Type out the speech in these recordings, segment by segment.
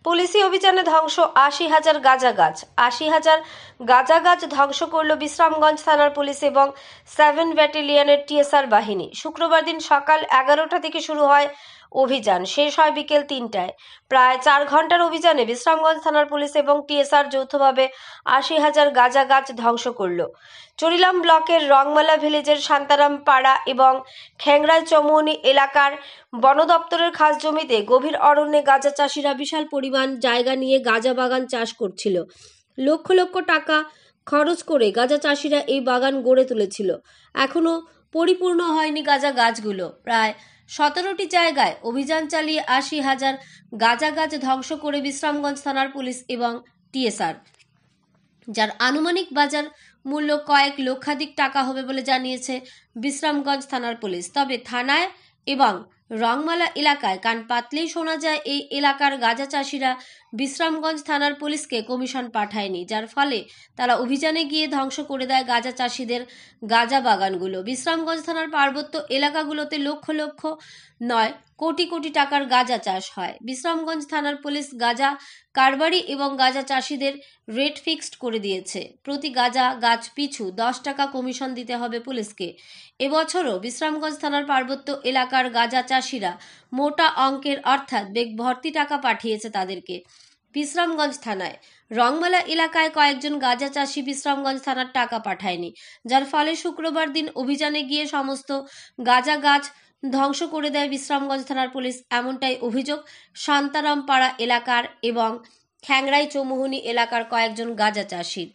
পুলিশি অভিযানে ধ্বংস ৮০,০০০ গাঁজা গাছ। ৮০,০০০ গাঁজা গাছ ধ্বংস করল বিশ্রামগঞ্জ থানার পুলিশ এবং 7 ব্যাটালিয়নের টিএসআর বাহিনী। শুক্রবার দিন সকাল 11টা থেকে শুরু হয় অভিযান, শেষ হয় বিকেল 3টায়। প্রায় 4 ঘন্টার অভিযানে বিশ্রামগঞ্জ থানার পুলিশ এবং টিএসআর যৌথভাবে ৮০,০০০ গাঁজা গাছ ধ্বংস করল। চরিলাম ব্লকের রংমালা ভিলেজের শান্তারাম পাড়া এবং খেংরাই চৌমুহনী এলাকার বন দপ্তরের খাস জমিতে গভীর অরণ্যে গাঁজা চাষিরা বিশাল পরিমাণ জায়গা নিয়ে গাঁজা বাগান চাষ করছিল। লক্ষ লক্ষ টাকা খরচ করে গাঁজা চাষিরা এই বাগান গড়ে তুলেছিল। এখনো পরিপূর্ণ হয়নি গাঁজা গাছগুলো। প্রায় 17টি জায়গায় অভিযান চালিয়ে ৮০,০০০ গাঁজা গাছ ধ্বংস করে বিশ্রামগঞ্জ থানার পুলিশ এবং টিএসআর, যার আনুমানিক বাজার মূল্য কয়েক লক্ষাধিক টাকা হবে বলে জানিয়েছে বিশ্রামগঞ্জ থানার পুলিশ। তবে থানায় এবং রংমালা এলাকায় কান পাতলেই শোনা যায় এই এলাকার গাঁজা চাষিরা বিশ্রামগঞ্জ থানার পুলিশকে কমিশন পাঠায়নি, যার ফলে তারা অভিযানে গিয়ে ধ্বংস করে দেয় গাঁজা চাষিদের গাঁজা বাগানগুলো। বিশ্রামগঞ্জ থানার পার্বত্য এলাকাগুলোতে লক্ষ লক্ষ নয় কোটি কোটি টাকার গাঁজা চাষ হয়। বিশ্রামগঞ্জ থানার পুলিশ গাঁজা কারবারি এবং গাঁজা চাষিদের রেট ফিক্সড করে দিয়েছে। প্রতি গাঁজা গাছ পিছু 10 টাকা কমিশন দিতে হবে পুলিশকে। এবছরও বিশ্রামগঞ্জ থানার পার্বত্য এলাকার গাঁজা চাষিরা মোটা অঙ্কের অর্থাৎ বেগ ভর্তি টাকা পাঠিয়েছে তাদেরকে। বিশ্রামগঞ্জ থানায় রংমালা এলাকায় কয়েকজন গাঁজা চাষি বিশ্রামগঞ্জ থানার টাকা পাঠায়নি, যার ফলে শুক্রবার দিন অভিযানে গিয়ে সমস্ত গাঁজা গাছ ধ্বংস করে দেয় বিশ্রামগঞ্জ থানার পুলিশ। এমনটাই অভিযোগ শান্তারাম পাড়া এলাকার এবং খেংরাই চৌমুহনী এলাকার কয়েকজন গাঁজা চাষির।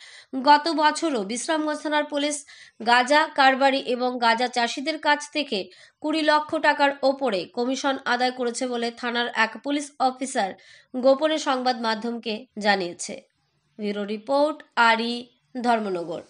গত বছরও বিশ্রামগঞ্জ থানার পুলিশ গাঁজা কারবারি এবং গাঁজা চাষিদের কাছ থেকে 20 লক্ষ টাকার ওপরে কমিশন আদায় করেছে বলে থানার এক পুলিশ অফিসার গোপনে সংবাদ মাধ্যমকে জানিয়েছে। ব্যুরো রিপোর্ট, আরি, ধর্মনগর।